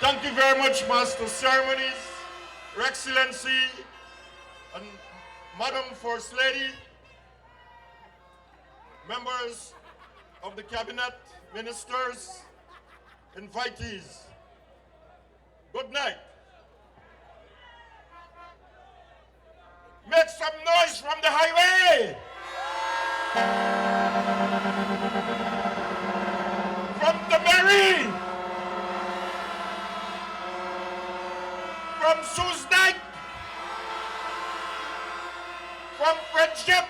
Thank you very much, Master Ceremonies, Your Excellency, and Madam First Lady, members of the Cabinet, ministers, invitees. Good night. Make some noise from the highway. From the Mary. From Susdike. From Friendship.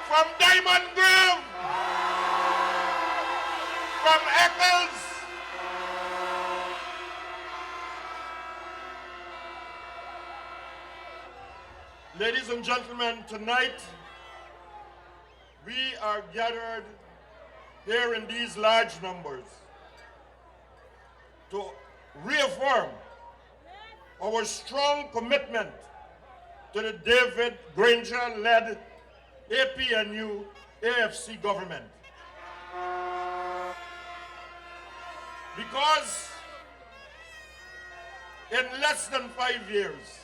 From Diamond Grove. From Eccles. Ladies and gentlemen, tonight we are gathered here in these large numbers to reaffirm our strong commitment to the David Granger-led APNU AFC government. Because in less than 5 years,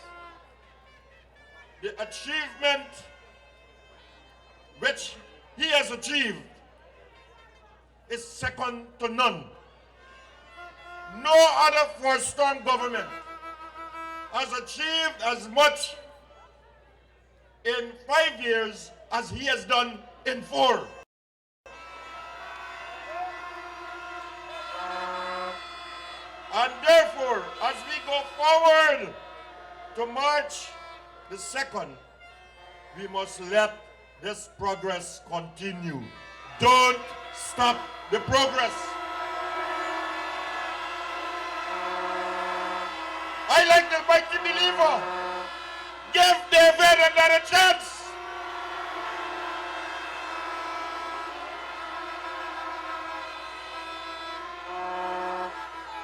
the achievement which he has achieved is second to none. No other first-term government has achieved as much in 5 years as he has done in 4. And therefore, as we go forward to March the 2nd, we must let this progress continue. Don't stop the progress. I like the mighty believer. Give David another chance.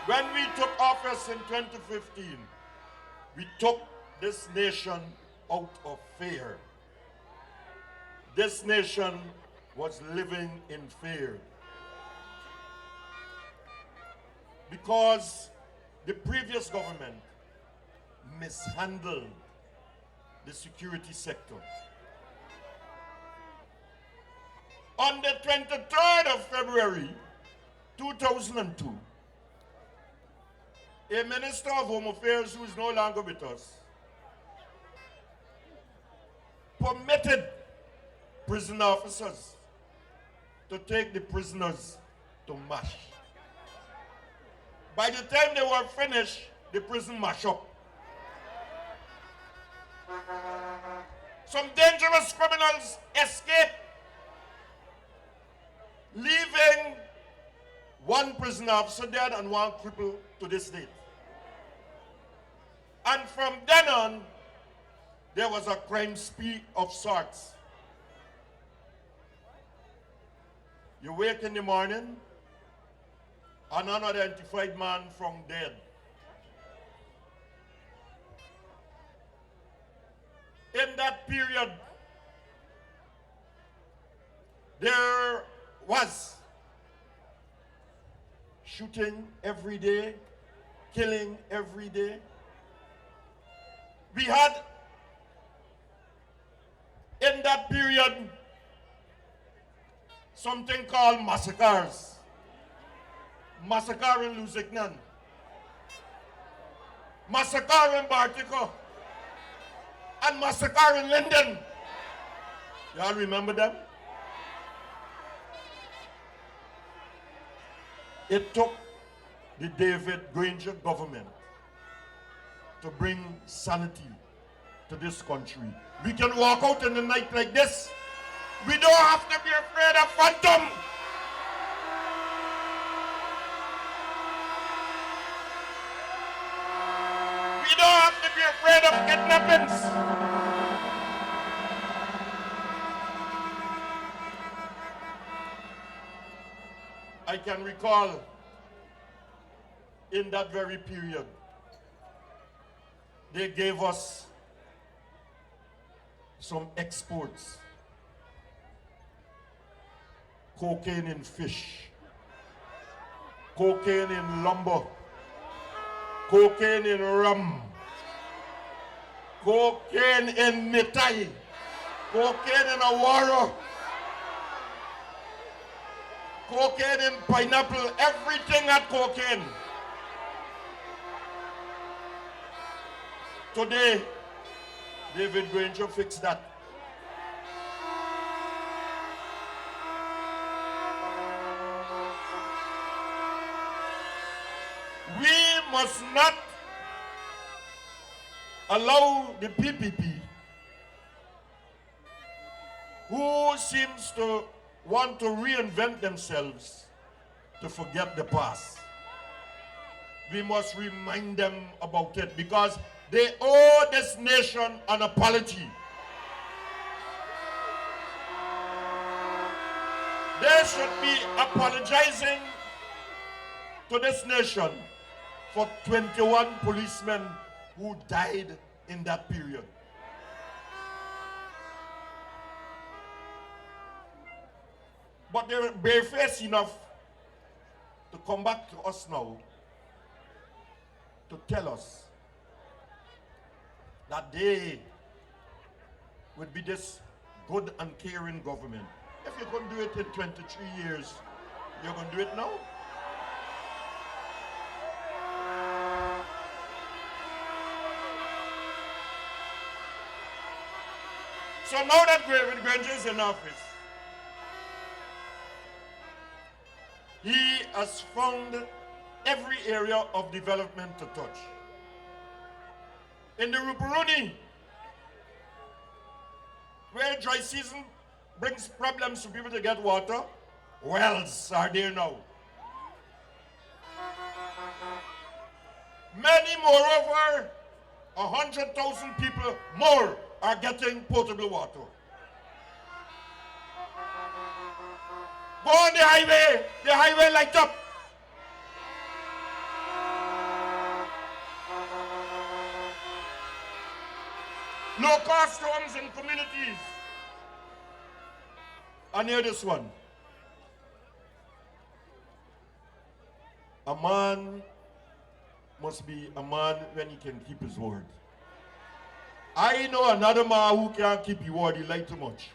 When we took office in 2015, we took this nation out of fear. This nation was living in fear because the previous government mishandled the security sector. On the 23rd of February 2002, a Minister of Home Affairs who is no longer with us permitted prison officers to take the prisoners to mash. By the time they were finished, the prison mash up. Some dangerous criminals escaped, leaving one prison officer dead and one crippled to this date. And from then on, there was a crime spree of sorts. You wake in the morning, an unidentified man found dead. In that period, there was shooting every day, killing every day. We had, in that period, something called massacres. Massacre in Lusignan. Massacre in Bartico. And massacre in Linden. Y'all remember them? It took the David Granger government to bring sanity to this country. We can walk out in the night like this. We don't have to be afraid of phantom. We don't have to be afraid of kidnappings. I can recall in that very period, they gave us some exports. Cocaine and fish. cocaine in lumber, cocaine in rum, cocaine in mitai, cocaine in awara, cocaine in pineapple, everything had cocaine. Today, David Granger fixed that. We must not allow the PPP, who seems to want to reinvent themselves, to forget the past. We must remind them about it because they owe this nation an apology. They should be apologizing to this nation for 21 policemen who died in that period. But they're barefaced enough to come back to us now to tell us that they would be this good and caring government. If you couldn't do it in 23 years, you're going to do it now? So now that David Granger is in office, he has found every area of development to touch. In the Ruburuni, where dry season brings problems to people to get water, wells are there now. Many, moreover, 100,000 people more are getting potable water. Go on the highway light up. Low-cost homes in communities. And hear this one. A man must be a man when he can keep his word. I know another man who can't keep his word, he lied too much.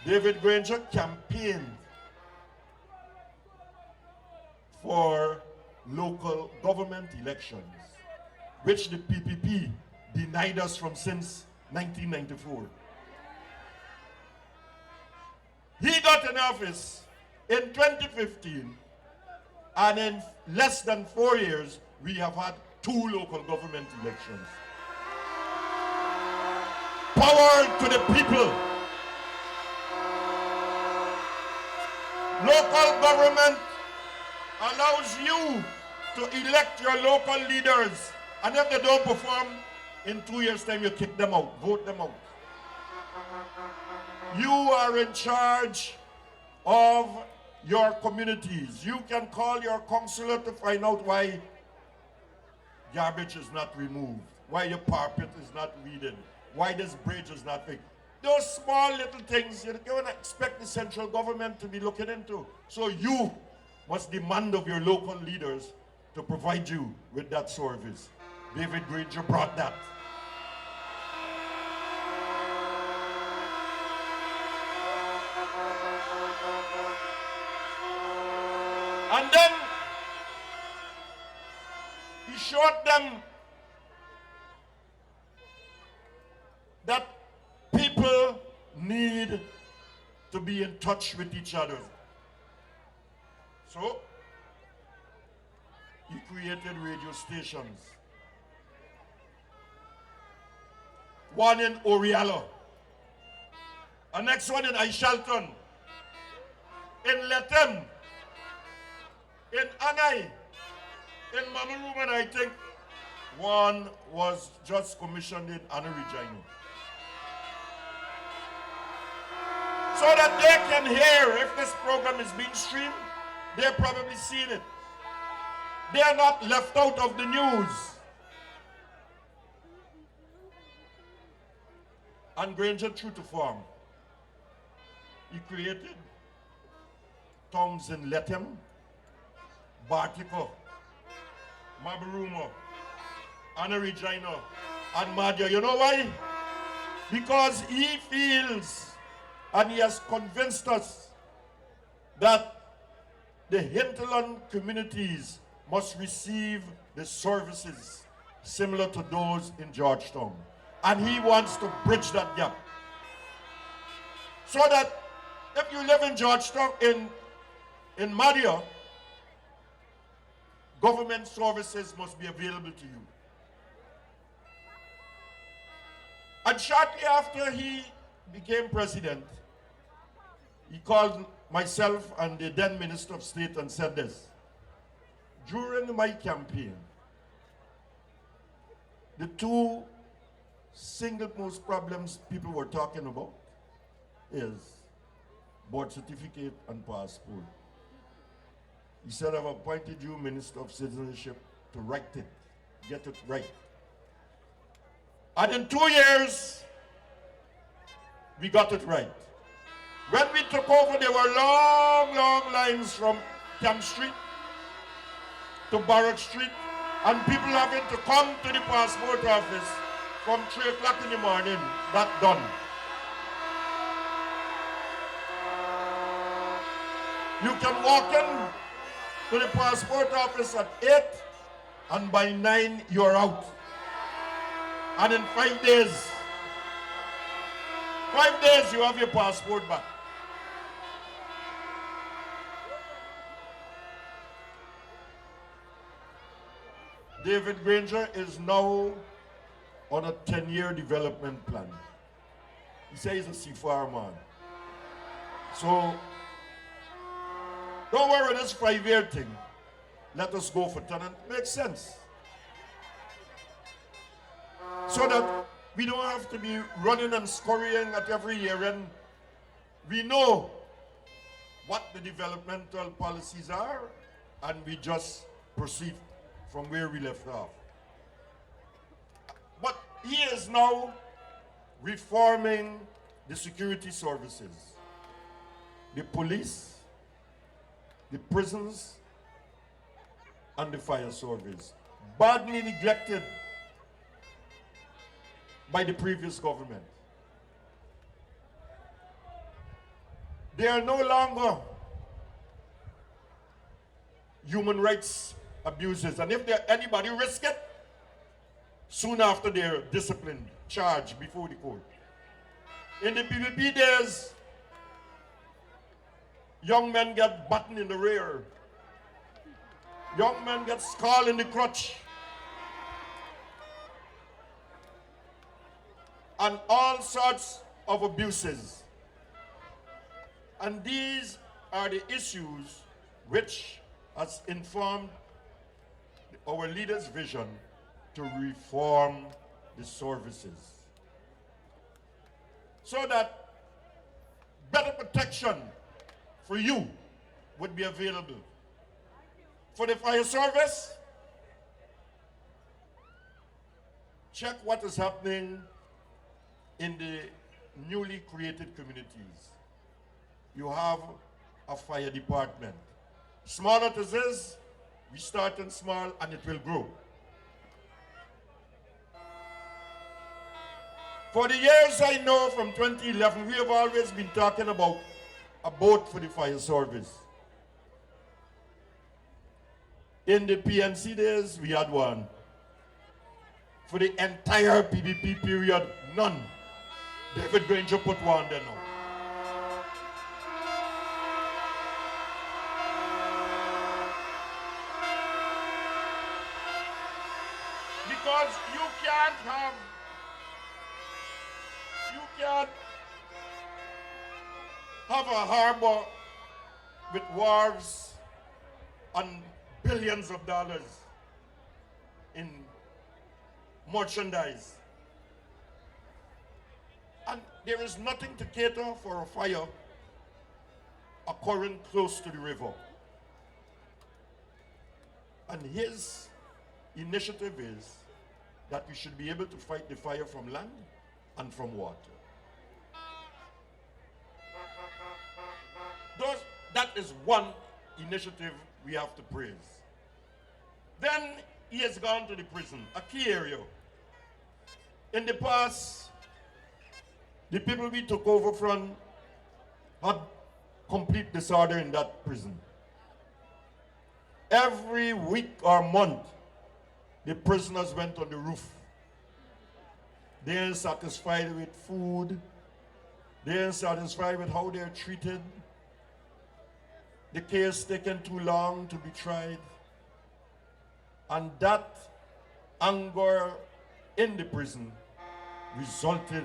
David Granger campaigned for local government elections, which the PPP denied us from since 1994. He got in office in 2015, and in less than 4 years, we have had 2 local government elections. Power to the people. Local government allows you to elect your local leaders, and if they don't perform, in 2 years' time you kick them out, vote them out. You are in charge of your communities. You can call your councillor to find out why garbage is not removed, why your carpet is not weeded, why this bridge is not fixed. Those small little things you don't expect the central government to be looking into. So you must demand of your local leaders to provide you with that service. David Granger brought that. And then he showed them that people need to be in touch with each other. So he created radio stations. One in Oriala, a next one in Aishalton, in Letem, in Anai, in Mamaroom, and I think one was just commissioned in Anna Regina. So that they can hear if this program is being streamed, they're probably seen it. They are not left out of the news. And Granger, true to form, he created tongues in Lethem, Bartico, Mabaruma, Anna Regina, and Madhya. You know why? Because he feels, and he has convinced us, that the hinterland communities must receive the services similar to those in Georgetown. And he wants to bridge that gap. So that if you live in Georgetown, in Madhya, government services must be available to you. And shortly after he became president, he called myself and the then Minister of State and said this: during my campaign, the two single most problems people were talking about is birth certificate and passport. He said, I've appointed you Minister of Citizenship to right it, get it right. And in 2 years, we got it right. When we took over, there were long, long lines from Camp Street to Barrack Street, and people having to come to the passport office from 3 o'clock in the morning. That done. You can walk in to the passport office at 8, and by 9 you're out. And in 5 days, you have your passport back. David Granger is now on a 10-year development plan. He says he's a seafarer man. So, don't worry, this 5-year thing. Let us go for 10. Makes sense. So that we don't have to be running and scurrying at every year end. We know what the developmental policies are, and we just proceed from where we left off. But he is now reforming the security services, the police, the prisons, and the fire service, badly neglected by the previous government. They are no longer human rights abuses, and if anybody risk it, soon after they're disciplined, charged before the court. In the PVP days, young men get buttoned in the rear. Young men get scalded in the crotch. And all sorts of abuses. And these are the issues which has informed our leader's vision to reform the services, so that better protection for you would be available. For the fire service, check what is happening in the newly created communities. You have a fire department. Small as it is, we start in small and it will grow. For the years I know, from 2011, we have always been talking about a boat for the fire service. In the PNC days, we had one. For the entire PDP period, none. David Granger put one there now. Because you can't have a harbor with wharves and billions of dollars in merchandise. And there is nothing to cater for a fire occurring close to the river. And his initiative is that we should be able to fight the fire from land and from water. That is one initiative we have to praise. Then he has gone to the prison, a key area. In the past, the people we took over from had complete disorder in that prison. Every week or month, the prisoners went on the roof. They ain't satisfied with food. They ain't satisfied with how they're treated. The case taken too long to be tried. And that anger in the prison resulted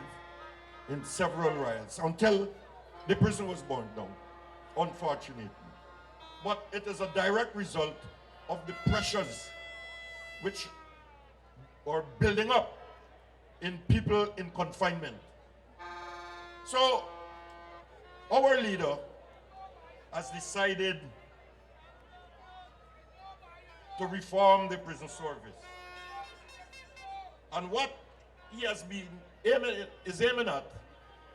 in several riots until the prison was burned down, unfortunately. But it is a direct result of the pressures which are building up in people in confinement. So, our leader has decided to reform the prison service. And what he has been aiming at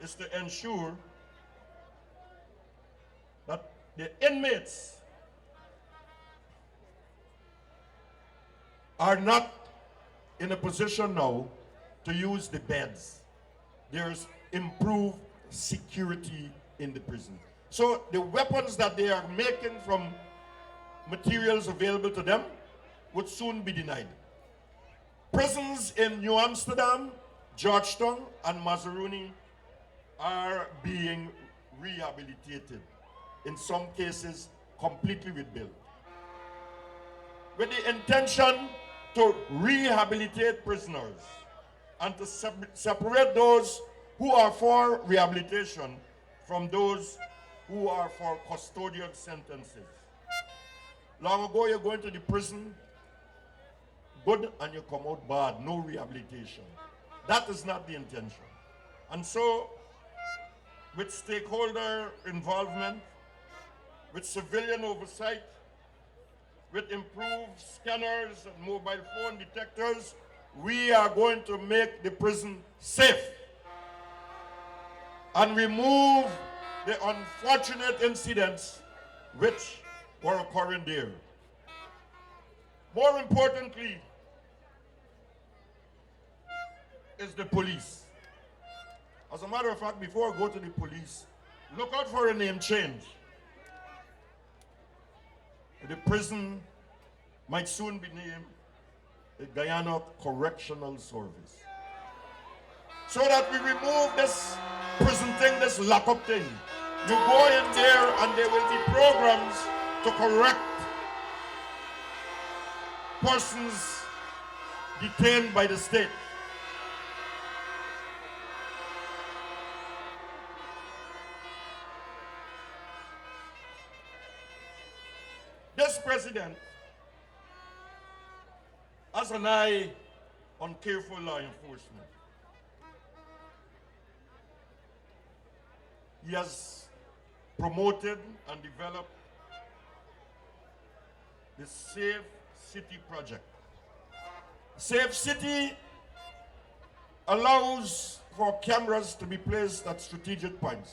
is to ensure that the inmates are not in a position now to use the beds. There's improved security in the prison. So the weapons that they are making from materials available to them would soon be denied. Prisons in New Amsterdam, Georgetown, and Mazaruni are being rehabilitated, in some cases completely rebuilt, with the intention to rehabilitate prisoners and to separate those who are for rehabilitation from those who are for custodial sentences. Long ago, you go into the prison, good, and you come out bad, no rehabilitation. That is not the intention. And so, with stakeholder involvement, with civilian oversight, with improved scanners and mobile phone detectors, we are going to make the prison safe and remove the unfortunate incidents which were occurring there. More importantly is the police. As a matter of fact, before I go to the police, look out for a name change. The prison might soon be named the Guyana Correctional Service. So that we remove this prison thing, this lockup thing. You go in there and there will be programs to correct persons detained by the state. This president has an eye on careful law enforcement. He has promoted and developed the Safe City project. Safe City allows for cameras to be placed at strategic points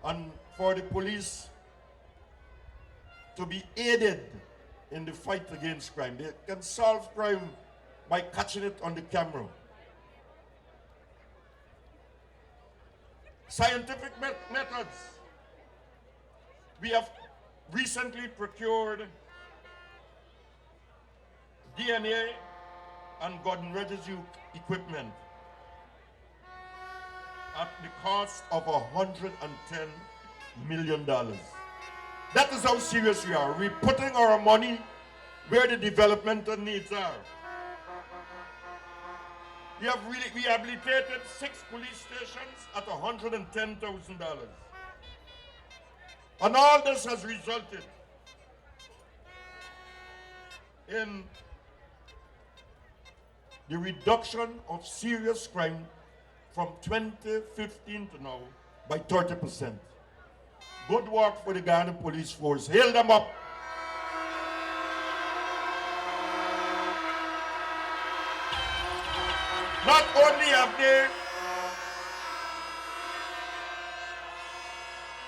and for the police to be aided in the fight against crime. They can solve crime by catching it on the camera. Scientific methods. We have recently procured DNA and gun residue equipment at the cost of $110 million. That is how serious we are. We're putting our money where the developmental needs are. We have rehabilitated 6 police stations at $110,000. And all this has resulted in the reduction of serious crime from 2015 to now by 30%. Good work for the Guyana Police Force. Hail them up. Not only have they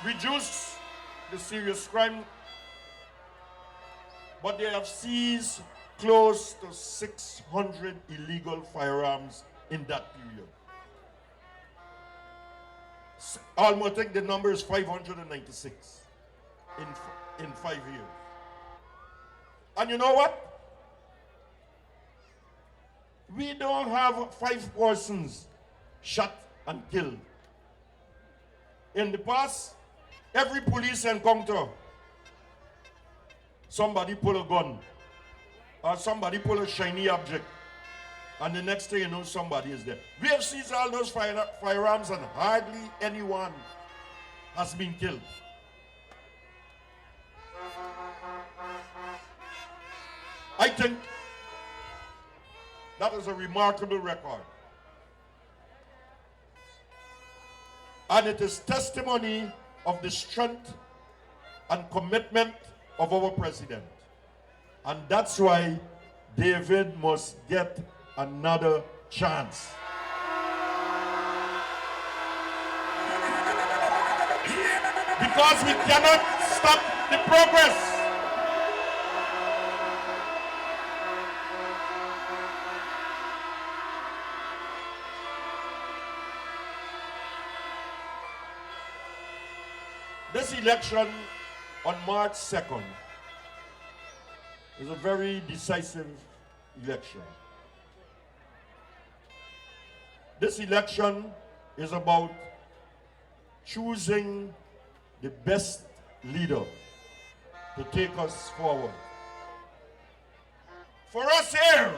reduced the serious crime, but they have seized close to 600 illegal firearms in that period. Almost, I think the number is 596 in 5 years. And you know what? We don't have 5 persons shot and killed. In the past, every police encounter, somebody pull a gun or somebody pull a shiny object, and the next thing you know, somebody is there. We have seized all those firearms and hardly anyone has been killed. I think that is a remarkable record. And it is testimony of the strength and commitment of our president. And that's why David must get another chance. Because we cannot stop the progress. This election on March 2nd is a very decisive election. This election is about choosing the best leader to take us forward. For us here,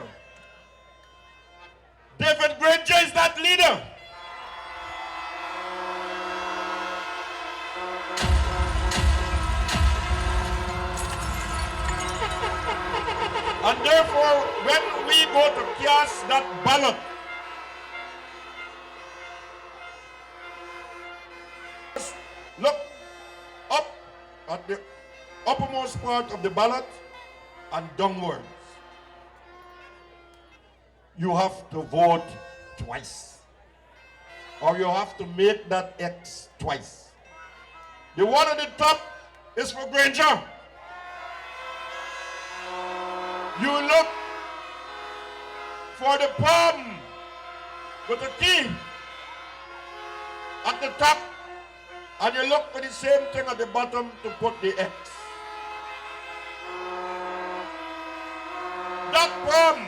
David Granger is that leader. And therefore, when we go to cast that ballot, look up at the uppermost part of the ballot and downwards. You have to vote twice. Or you have to make that X twice. The one at the top is for Granger. You look for the palm with the key at the top, and you look for the same thing at the bottom to put the X. That palm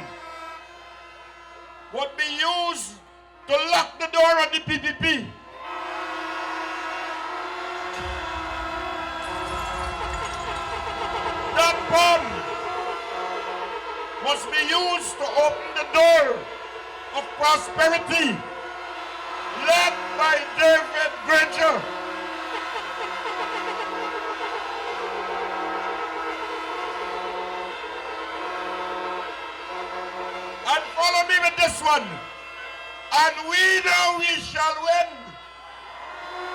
would be used to lock the door on the PPP. That palm must be used to open the door of prosperity led by David Granger. And follow me with this one. And we know we shall win,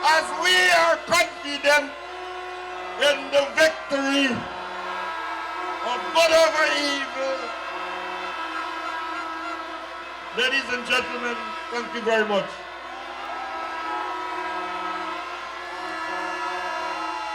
as we are confident in the victory of good over evil. Ladies and gentlemen, thank you very much.